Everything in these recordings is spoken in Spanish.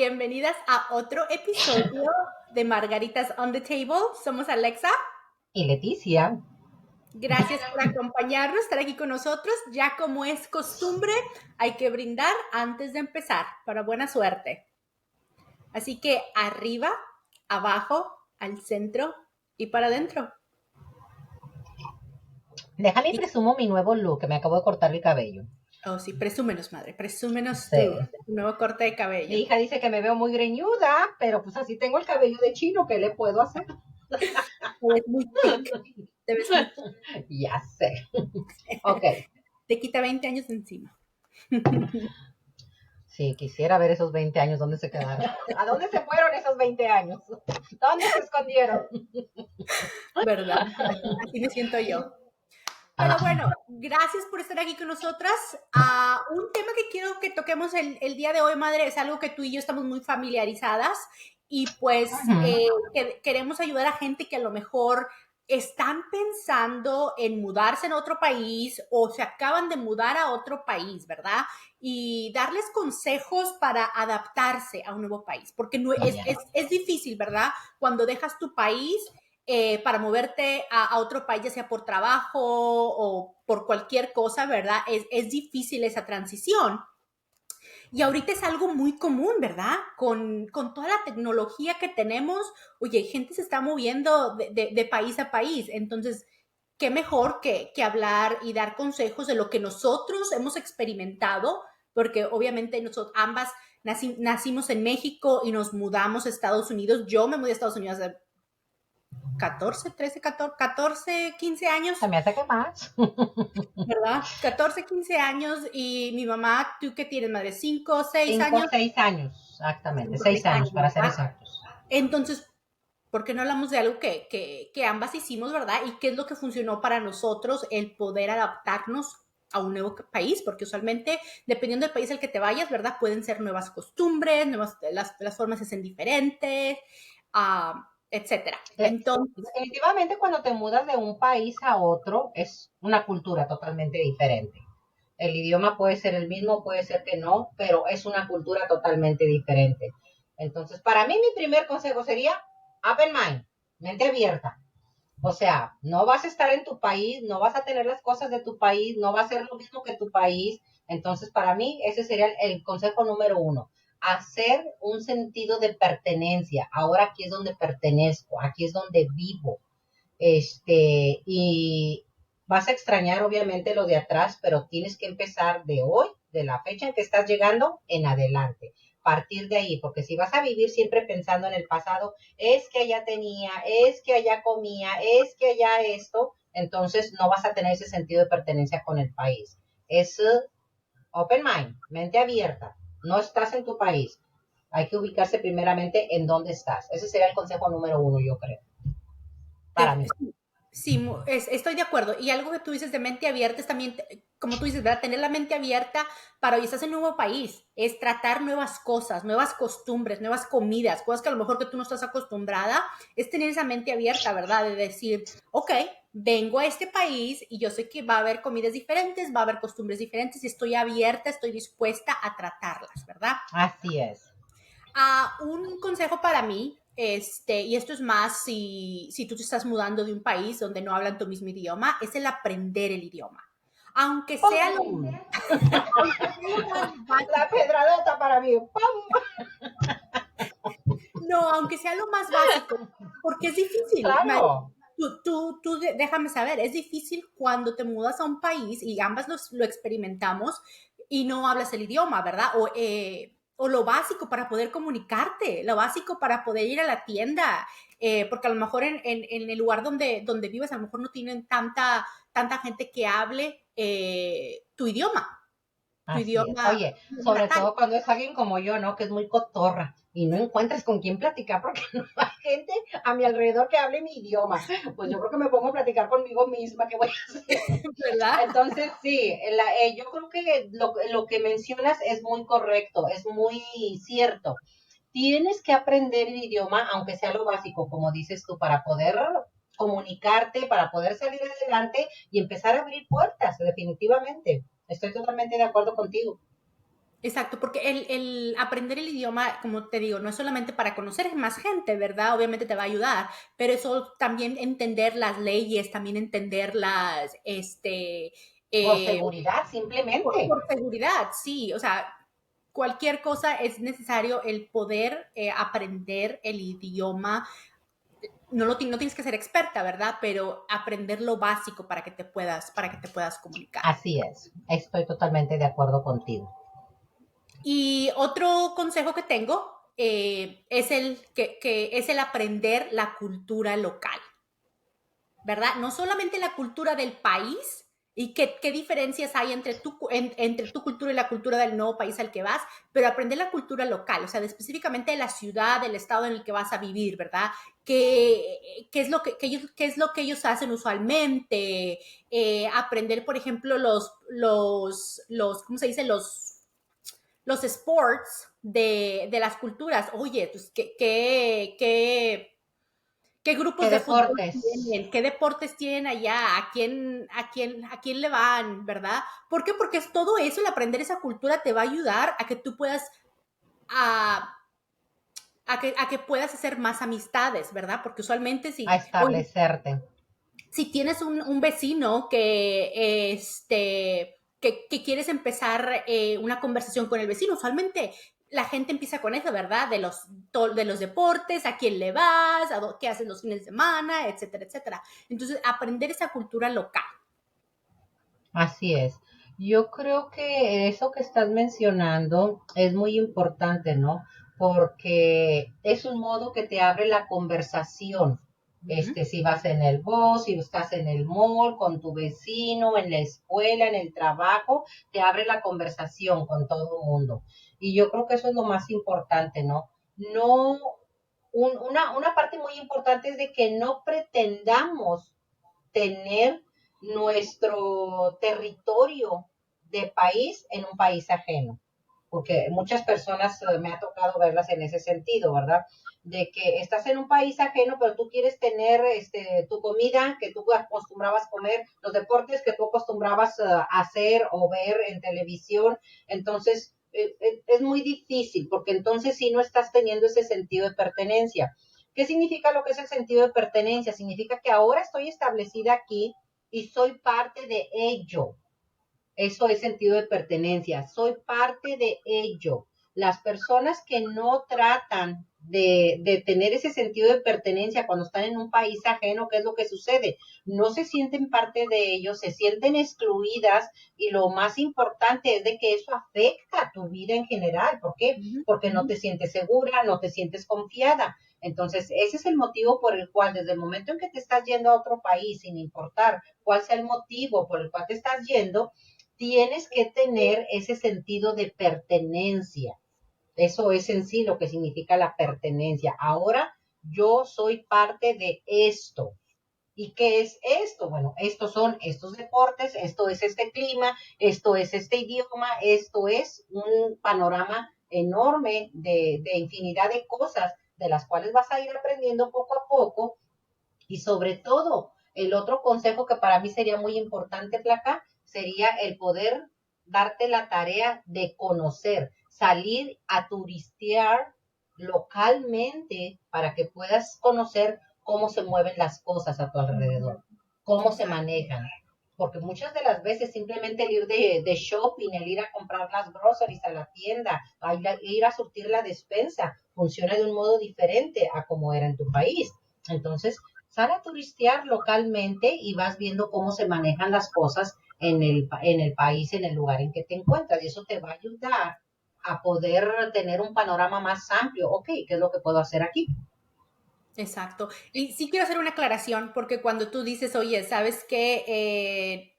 bienvenidas a otro episodio de Margaritas on the Table. Somos Alexa. Y Leticia. Gracias por acompañarnos, estar aquí con nosotros. Ya como es costumbre, hay que brindar antes de empezar, para buena suerte. Así que arriba, abajo, al centro y para adentro. Déjame y presumo mi nuevo look, que me acabo de cortar el cabello. Oh, sí, presúmenos, madre, presúmenos Sí. tu nuevo corte de cabello. Mi hija dice que me veo muy greñuda, pero pues así tengo el cabello de chino, ¿qué le puedo hacer? Te ves muy thick. Te ves muy thick. Ya sé. Ok. Te quita 20 años de encima. Sí, quisiera ver esos 20 años, ¿dónde se quedaron? ¿A dónde se fueron esos 20 años? ¿Dónde se escondieron? ¿Verdad? Así me siento yo. Pero bueno, gracias por estar aquí con nosotras. Un tema que quiero que toquemos el día de hoy, madre, es algo que tú y yo estamos muy familiarizadas y pues queremos ayudar a gente que a lo mejor están pensando en mudarse en otro país o se acaban de mudar a otro país, ¿verdad? Y darles consejos para adaptarse a un nuevo país, porque no, es difícil, ¿verdad? Cuando dejas tu país para moverte a otro país, ya sea por trabajo o por cualquier cosa, ¿verdad? Es difícil esa transición. Y ahorita es algo muy común, ¿verdad? Con toda la tecnología que tenemos, oye, gente se está moviendo de país a país. Entonces, qué mejor que hablar y dar consejos de lo que nosotros hemos experimentado, porque obviamente nosotros ambas nacimos en México y nos mudamos a Estados Unidos. Yo me mudé a Estados Unidos hace 14, 13, 14, 15 años, Se me hace que más. ¿verdad? 14, 15 años y mi mamá, ¿tú qué tienes, madre? 5, 6 5 o años. 6 años, exactamente. 5, 6 6 años, años, para ser ¿verdad? exactos. Entonces, ¿por qué no hablamos de algo que ambas hicimos, verdad? Y qué es lo que funcionó para nosotros el poder adaptarnos a un nuevo país, porque usualmente, dependiendo del país al que te vayas, ¿verdad? Pueden ser nuevas costumbres, las formas se hacen diferentes, etcétera. Entonces, Definitivamente cuando te mudas de un país a otro es una cultura totalmente diferente. El idioma puede ser el mismo, puede ser que no, pero es una cultura totalmente diferente. Entonces, para mí mi primer consejo sería open mind, mente abierta. O sea, no vas a estar en tu país, no vas a tener las cosas de tu país, no va a ser lo mismo que tu país. Entonces, para mí, ese sería el consejo número uno. Hacer un sentido de pertenencia. Ahora aquí es donde pertenezco, aquí es donde vivo. Y vas a extrañar obviamente lo de atrás, pero tienes que empezar de hoy, de la fecha en que estás llegando, en adelante. Partir de ahí, porque si vas a vivir siempre pensando en el pasado, es que allá tenía, es que allá comía, es que allá esto, entonces no vas a tener ese sentido de pertenencia con el país. Es open mind, mente abierta. No estás en tu país. Hay que ubicarse primeramente en dónde estás. Ese sería el consejo número uno, yo creo, para mí. Sí, estoy de acuerdo. Y algo que tú dices de mente abierta es también, como tú dices, ¿verdad? Tener la mente abierta para hoy estás en un nuevo país, es tratar nuevas cosas, nuevas costumbres, nuevas comidas, cosas que a lo mejor que tú no estás acostumbrada, es tener esa mente abierta, ¿verdad? De decir, ok, vengo a este país y yo sé que va a haber comidas diferentes, va a haber costumbres diferentes y estoy abierta, estoy dispuesta a tratarlas, ¿verdad? Así es. Un consejo para mí, y esto es más si tú te estás mudando de un país donde no hablan tu mismo idioma, es el aprender el idioma. Aunque sea lo, ¡Pum! aunque sea lo más La básico, pedradota para mí. ¡Pum! no, aunque sea lo más básico, porque es difícil. Claro. Déjame saber, es difícil cuando te mudas a un país y ambas lo experimentamos y no hablas el idioma, ¿verdad? O lo básico para poder comunicarte, lo básico para poder ir a la tienda, porque a lo mejor en el lugar donde vives, a lo mejor no tienen tanta gente que hable tu idioma, tu Así es. idioma Oye, sobre natal. todo cuando es alguien como yo, ¿no? Que es muy cotorra y no encuentras con quién platicar porque no hay gente a mi alrededor que hable mi idioma. Pues yo creo que me pongo a platicar conmigo misma, ¿qué voy a hacer? ¿Verdad? Entonces, sí, yo creo que lo que mencionas es muy correcto, es muy cierto. Tienes que aprender el idioma, aunque sea lo básico, como dices tú, para poder comunicarte, para poder salir adelante y empezar a abrir puertas, definitivamente. Estoy totalmente de acuerdo contigo. Exacto, porque el aprender el idioma, como te digo, no es solamente para conocer más gente, ¿verdad? Obviamente te va a ayudar, pero eso también entender las leyes, también entender Por eh, seguridad, simplemente. por seguridad, sí, o sea, cualquier cosa es necesario el poder aprender el idioma. No tienes que ser experta, ¿verdad? Pero aprender lo básico para que te puedas comunicar. Así es, estoy totalmente de acuerdo contigo. Y otro consejo que tengo es es el aprender la cultura local, ¿verdad? No solamente la cultura del país y qué diferencias hay entre tu cultura y la cultura del nuevo país al que vas, pero aprender la cultura local, o sea, específicamente de la ciudad, del estado en el que vas a vivir, ¿verdad? ¿Qué es lo qué es lo que ellos hacen usualmente? Aprender, por ejemplo, ¿cómo se dice? Los sports de las culturas. Oye, pues, ¿qué grupos ¿Qué de fútbol deportes? tienen? ¿Qué deportes tienen allá? ¿A quién le van? ¿Verdad? ¿Por qué? Porque es todo eso, el aprender esa cultura te va a ayudar a que tú puedas, a, a que puedas hacer más amistades, ¿verdad? Porque usualmente A si, oye, establecerte. si tienes un vecino que quieres empezar una conversación con el vecino, usualmente la gente empieza con eso, ¿verdad? De los deportes, a quién le vas, qué haces los fines de semana, etcétera, etcétera. Entonces, aprender esa cultura local. Así es. Yo creo que eso que estás mencionando es muy importante, ¿no? Porque es un modo que te abre la conversación. Ujú. Si vas en el bus, si estás en el mall, con tu vecino, en la escuela, en el trabajo, te abre la conversación con todo el mundo. Y yo creo que eso es lo más importante, ¿no? No, una parte muy importante es de que no pretendamos tener nuestro territorio de país en un país ajeno. Porque muchas personas me ha tocado verlas en ese sentido, ¿verdad? De que estás en un país ajeno, pero tú quieres tener tu comida que tú acostumbrabas a comer, los deportes que tú acostumbrabas a hacer o ver en televisión. Entonces, es muy difícil, porque entonces sí no estás teniendo ese sentido de pertenencia. ¿Qué significa lo que es el sentido de pertenencia? Significa que ahora estoy establecida aquí y soy parte de ello. Eso es sentido de pertenencia. Soy parte de ello. Las personas que no tratan de tener ese sentido de pertenencia cuando están en un país ajeno, ¿qué es lo que sucede? No se sienten parte de ellos, se sienten excluidas y lo más importante es de que eso afecta a tu vida en general. ¿Por qué? Ujú. Porque no te sientes segura, no te sientes confiada. Entonces, ese es el motivo por el cual desde el momento en que te estás yendo a otro país, sin importar cuál sea el motivo por el cual te estás yendo, tienes que tener ese sentido de pertenencia. Eso es en sí lo que significa la pertenencia. Ahora yo soy parte de esto. ¿Y qué es esto? Bueno, estos son estos deportes, esto es este clima, esto es este idioma, esto es un panorama enorme de infinidad de cosas de las cuales vas a ir aprendiendo poco a poco y sobre todo, el otro consejo que para mí sería muy importante, Flaca, sería el poder darte la tarea de conocer, salir a turistear localmente para que puedas conocer cómo se mueven las cosas a tu alrededor, cómo se Exacto. manejan. Porque muchas de las veces simplemente el ir de shopping, el ir a comprar las groceries a la tienda, a ir a surtir la despensa, funciona de un modo diferente a como era en tu país. Entonces, sal a turistear localmente y vas viendo cómo se manejan las cosas en el país, en el lugar en que te encuentras. Y eso te va a ayudar a poder tener un panorama más amplio. Ok, ¿qué es lo que puedo hacer aquí? Exacto. Y sí quiero hacer una aclaración, porque cuando tú dices, oye, ¿sabes qué?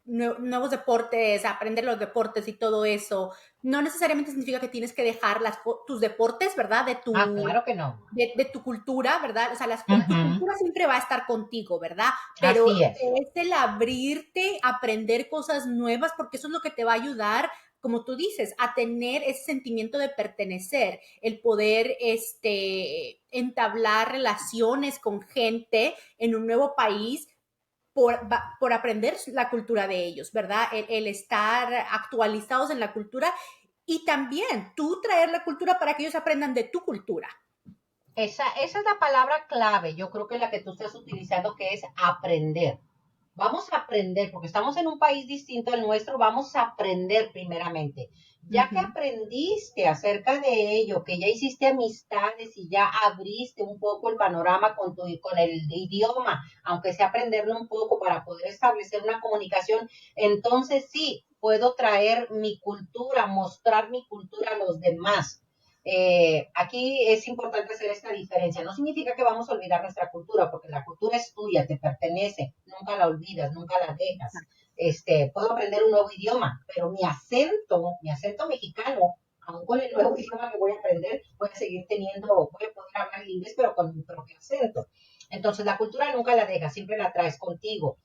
Nuevos deportes, aprender los deportes y todo eso, no necesariamente significa que tienes que dejar tus deportes, ¿verdad? Ah, claro que no. De tu cultura, ¿verdad? O sea, tu Ujú. cultura siempre va a estar contigo, ¿verdad? Pero Así es. es el abrirte, aprender cosas nuevas, porque eso es lo que te va a ayudar, como tú dices, a tener ese sentimiento de pertenecer, el poder entablar relaciones con gente en un nuevo país por aprender la cultura de ellos, ¿verdad? El estar actualizados en la cultura y también tú traer la cultura para que ellos aprendan de tu cultura. Esa es la palabra clave, yo creo que la que tú estás utilizando, que es aprender. Vamos a aprender, porque estamos en un país distinto al nuestro, vamos a aprender primeramente. Ya que aprendiste acerca de ello, que ya hiciste amistades y ya abriste un poco el panorama con el idioma, aunque sea aprenderlo un poco para poder establecer una comunicación, entonces sí, puedo traer mi cultura, mostrar mi cultura a los demás. Aquí es importante hacer esta diferencia. No significa que vamos a olvidar nuestra cultura, porque la cultura es tuya, te pertenece, nunca la olvidas, nunca la dejas. Puedo aprender un nuevo idioma, pero mi acento mexicano, aún con el nuevo idioma que voy a aprender, voy a seguir teniendo, voy a poder hablar el inglés, pero con mi propio acento. Entonces, la cultura nunca la dejas, siempre la traes contigo.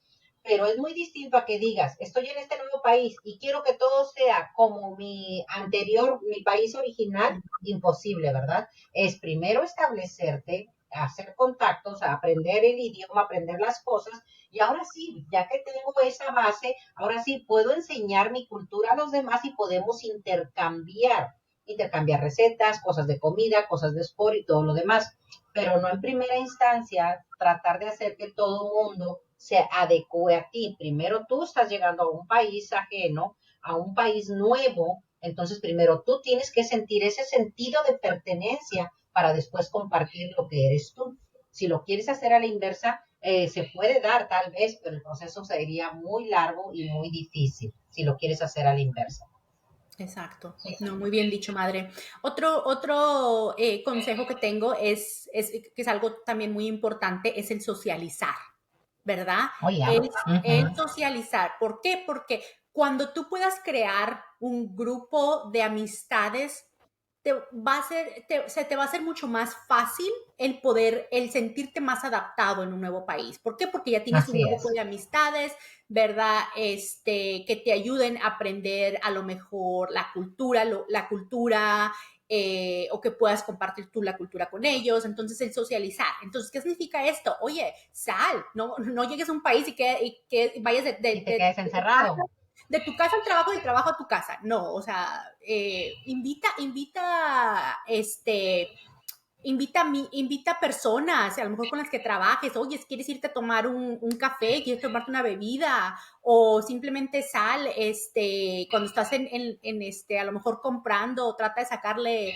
Pero es muy distinto a que digas, estoy en este nuevo país y quiero que todo sea como mi anterior, mi país original, imposible, ¿verdad? Es primero establecerte, hacer contactos, aprender el idioma, aprender las cosas, y ahora sí, ya que tengo esa base, ahora sí puedo enseñar mi cultura a los demás y podemos intercambiar recetas, cosas de comida, cosas de sport y todo lo demás, pero no en primera instancia tratar de hacer que todo mundo se adecue a ti. Primero tú estás llegando a un país ajeno, a un país nuevo, entonces primero tú tienes que sentir ese sentido de pertenencia para después compartir lo que eres tú. Si lo quieres hacer a la inversa, se puede dar tal vez, pero el proceso sería muy largo y muy difícil si lo quieres hacer a la inversa. Exacto. No, muy bien dicho, madre. Otro consejo que tengo que es algo también muy importante, es el socializar, ¿verdad? Oh, yeah. El socializar. ¿Por qué? Porque cuando tú puedas crear un grupo de amistades, se te va a hacer mucho más fácil el sentirte más adaptado en un nuevo país. ¿Por qué? Porque ya tienes un Así grupo es. de amistades, ¿verdad? Que te ayuden a aprender a lo mejor la cultura, o que puedas compartir tú la cultura con ellos. Entonces, el socializar. Entonces, ¿qué significa esto? Oye, sal, no llegues a un país y que vayas Y te quedes encerrado. de tu casa al trabajo, del trabajo a tu casa. No, o sea, invita personas, a lo mejor con las que trabajes. Oye, ¿quieres irte a tomar un café? ¿Quieres tomarte una bebida? O simplemente sal, cuando estás a lo mejor comprando, trata de sacarle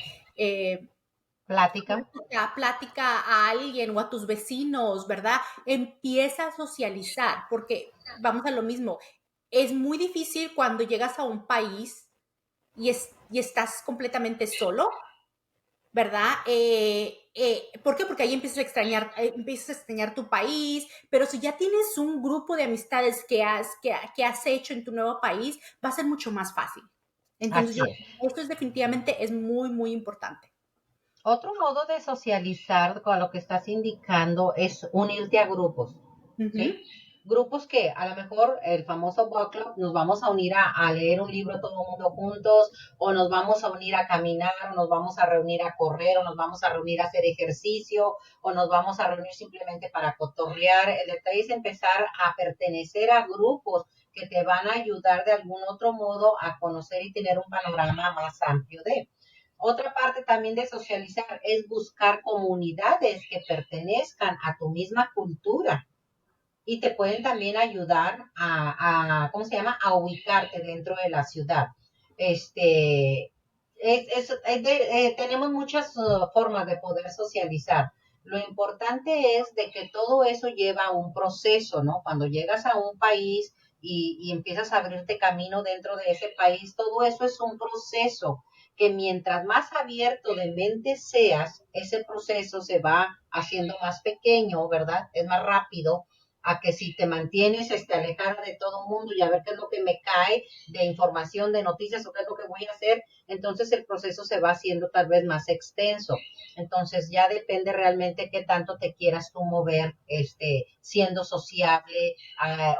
Plática. plática a alguien o a tus vecinos, ¿verdad? Empieza a socializar, porque vamos a lo mismo. Es muy difícil cuando llegas a un país y estás completamente solo, ¿verdad? ¿Por qué? Porque ahí empiezas a extrañar tu país, pero si ya tienes un grupo de amistades que has hecho en tu nuevo país, va a ser mucho más fácil. Entonces, Así es. esto definitivamente es muy, muy importante. Otro modo de socializar con lo que estás indicando es unirte a grupos, Ujú. ¿sí? Grupos que a lo mejor el famoso book club nos vamos a unir a leer un libro todo el mundo juntos, o nos vamos a unir a caminar, o nos vamos a reunir a correr, o nos vamos a reunir a hacer ejercicio, o nos vamos a reunir simplemente para cotorrear. El detalle es empezar a pertenecer a grupos que te van a ayudar de algún otro modo a conocer y tener un panorama más amplio de. Otra parte también de socializar es buscar comunidades que pertenezcan a tu misma cultura y te pueden también ayudar ¿cómo se llama? A ubicarte dentro de la ciudad. Tenemos muchas formas de poder socializar. Lo importante es de que todo eso lleva un proceso, ¿no? Cuando llegas a un país y empiezas a abrirte camino dentro de ese país, todo eso es un proceso que mientras más abierto de mente seas, ese proceso se va haciendo más pequeño, ¿verdad? Es más rápido a que si te mantienes alejada de todo el mundo y a ver qué es lo que me cae de información, de noticias o qué es lo que voy a hacer, entonces el proceso se va haciendo tal vez más extenso. Entonces ya depende realmente qué tanto te quieras tú mover, siendo sociable,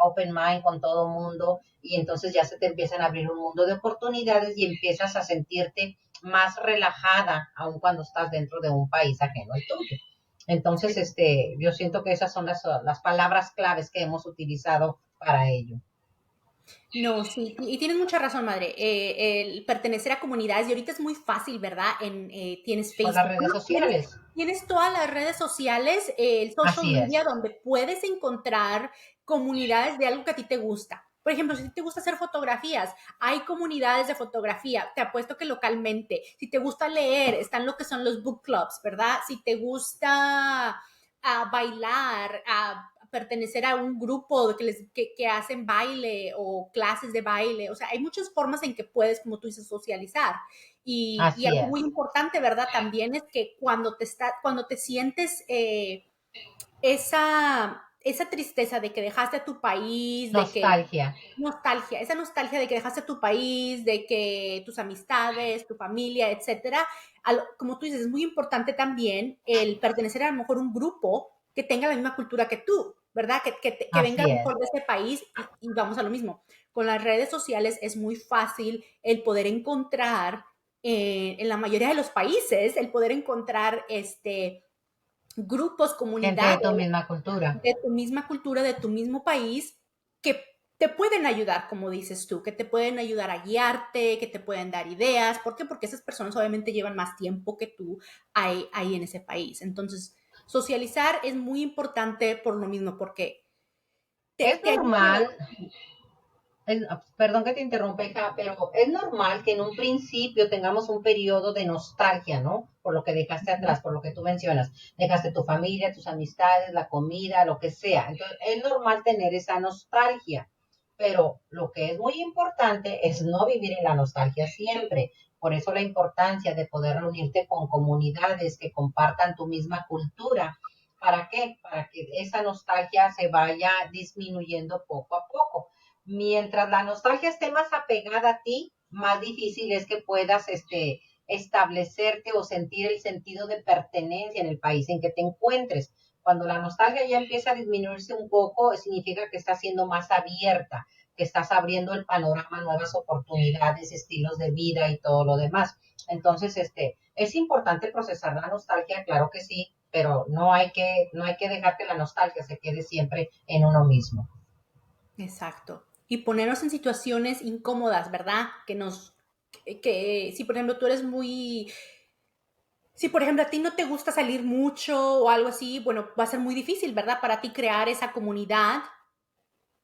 open mind con todo el mundo, y entonces ya se te empiezan a abrir un mundo de oportunidades y empiezas a sentirte más relajada aun cuando estás dentro de un país ajeno al tuyo. Entonces, yo siento que esas son las palabras claves que hemos utilizado para ello. No, sí, y tienes mucha razón, madre. El pertenecer a comunidades, y ahorita es muy fácil, ¿verdad? Tienes Por las Facebook, redes sociales. tienes todas las redes sociales, el social Así media, es. donde puedes encontrar comunidades de algo que a ti te gusta. Por ejemplo, si te gusta hacer fotografías, hay comunidades de fotografía. Te apuesto que localmente, si te gusta leer, están lo que son los book clubs, ¿verdad? Si te gusta bailar, a pertenecer a un grupo que hacen baile o clases de baile. O sea, hay muchas formas en que puedes, como tú dices, socializar. Y Así algo es. muy importante, ¿verdad? También es que cuando te sientes esa tristeza de que dejaste a tu país, de que Nostalgia. esa nostalgia de que dejaste tu país, de que tus amistades, tu familia, etcétera, como tú dices, es muy importante también el pertenecer a lo mejor a un grupo que tenga la misma cultura que tú, ¿verdad? Que venga a Así lo es. mejor de ese país y vamos a lo mismo. Con las redes sociales es muy fácil el poder encontrar, en la mayoría de los países, el poder encontrar grupos, Gente de tu comunidades misma cultura. de tu misma cultura, de tu mismo país, que te pueden ayudar, como dices tú, que te pueden ayudar a guiarte, que te pueden dar ideas. ¿Por qué? Porque esas personas obviamente llevan más tiempo que tú ahí en ese país. Entonces, socializar es muy importante por lo mismo, porque Es te ayuda. normal, perdón que te interrumpa, hija, pero es normal que en un principio tengamos un periodo de nostalgia, ¿no? Por lo que dejaste atrás, por lo que tú mencionas. Dejaste tu familia, tus amistades, la comida, lo que sea. Entonces, es normal tener esa nostalgia. Pero lo que es muy importante es no vivir en la nostalgia siempre. Por eso la importancia de poder reunirte con comunidades que compartan tu misma cultura. ¿Para qué? Para que esa nostalgia se vaya disminuyendo poco a poco. Mientras la nostalgia esté más apegada a ti, más difícil es que puedas establecerte o sentir el sentido de pertenencia en el país en que te encuentres. Cuando la nostalgia ya empieza a disminuirse un poco, significa que estás siendo más abierta, que estás abriendo el panorama a nuevas oportunidades, estilos de vida y todo lo demás. Entonces, es importante procesar la nostalgia, claro que sí, pero no hay que dejar que la nostalgia se quede siempre en uno mismo. Exacto. Y ponernos en situaciones incómodas, ¿verdad? Que si por ejemplo tú eres muy. Si, por ejemplo, a ti no te gusta salir mucho o algo así, bueno, va a ser muy difícil, ¿verdad? Para ti crear esa comunidad,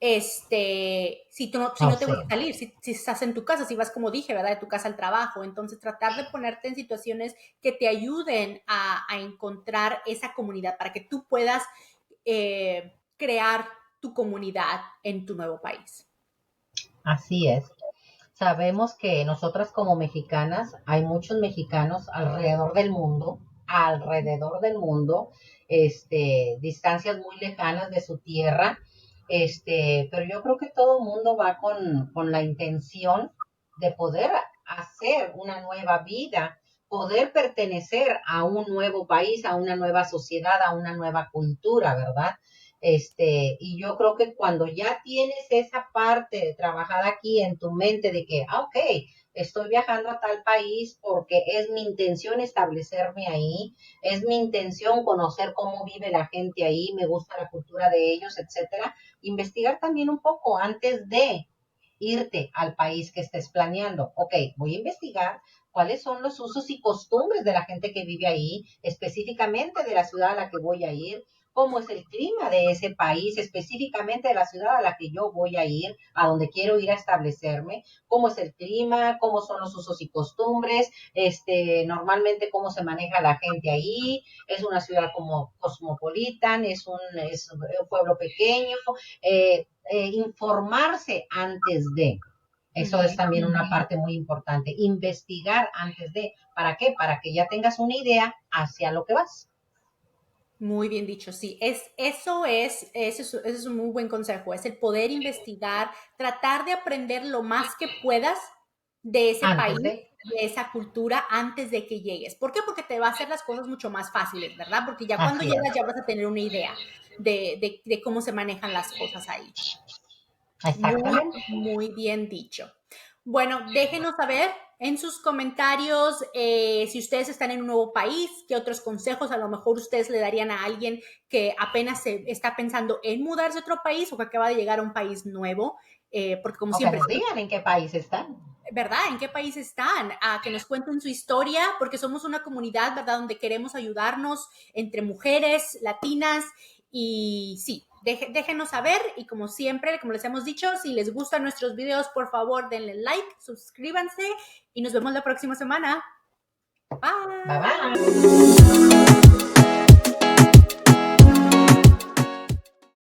si No no te sé. gusta salir, si estás en tu casa, si vas, como dije, ¿verdad? De tu casa al trabajo. Entonces, tratar de ponerte en situaciones que te ayuden a encontrar esa comunidad para que tú puedas crear tu comunidad en tu nuevo país. Así es. Sabemos que nosotras como mexicanas, hay muchos mexicanos alrededor del mundo, distancias muy lejanas de su tierra, pero yo creo que todo el mundo va con la intención de poder hacer una nueva vida, poder pertenecer a un nuevo país, a una nueva sociedad, a una nueva cultura, ¿verdad? Y yo creo que cuando ya tienes esa parte trabajada aquí en tu mente de que, ok, estoy viajando a tal país porque es mi intención establecerme ahí, es mi intención conocer cómo vive la gente ahí, me gusta la cultura de ellos, etcétera. Investigar también un poco antes de irte al país que estés planeando. Ok, voy a investigar cuáles son los usos y costumbres de la gente que vive ahí, específicamente de la ciudad a la que voy a ir, cómo es el clima de ese país, específicamente de la ciudad a la que yo voy a ir, a donde quiero ir a establecerme, cómo es el clima, cómo son los usos y costumbres, normalmente cómo se maneja la gente ahí, es una ciudad como cosmopolitan, es un pueblo pequeño, informarse antes de. Eso es Ujú. también una parte muy importante. Investigar antes de. ¿Para qué? Para que ya tengas una idea hacia lo que vas. Muy bien dicho, sí. Ese es un muy buen consejo, es el poder investigar, tratar de aprender lo más que puedas de ese país, Antes de. de esa cultura, antes de que llegues. ¿Por qué? Porque te va a hacer las cosas mucho más fáciles, ¿verdad? Porque ya cuando Así es. llegas ya vas a tener una idea de cómo se manejan las cosas ahí. Muy, Exactamente. muy bien dicho. Bueno, déjenos saber en sus comentarios si ustedes están en un nuevo país, qué otros consejos a lo mejor ustedes le darían a alguien que apenas se está pensando en mudarse a otro país o que acaba de llegar a un país nuevo, porque como O que siempre, nos digan en qué país están. ¿verdad? ¿En qué país están? A que nos cuenten su historia, porque somos una comunidad, ¿verdad? Donde queremos ayudarnos entre mujeres latinas y sí, déjenos saber y como siempre, como les hemos dicho, si les gustan nuestros videos, por favor, denle like, suscríbanse y nos vemos la próxima semana. Bye Bye. bye.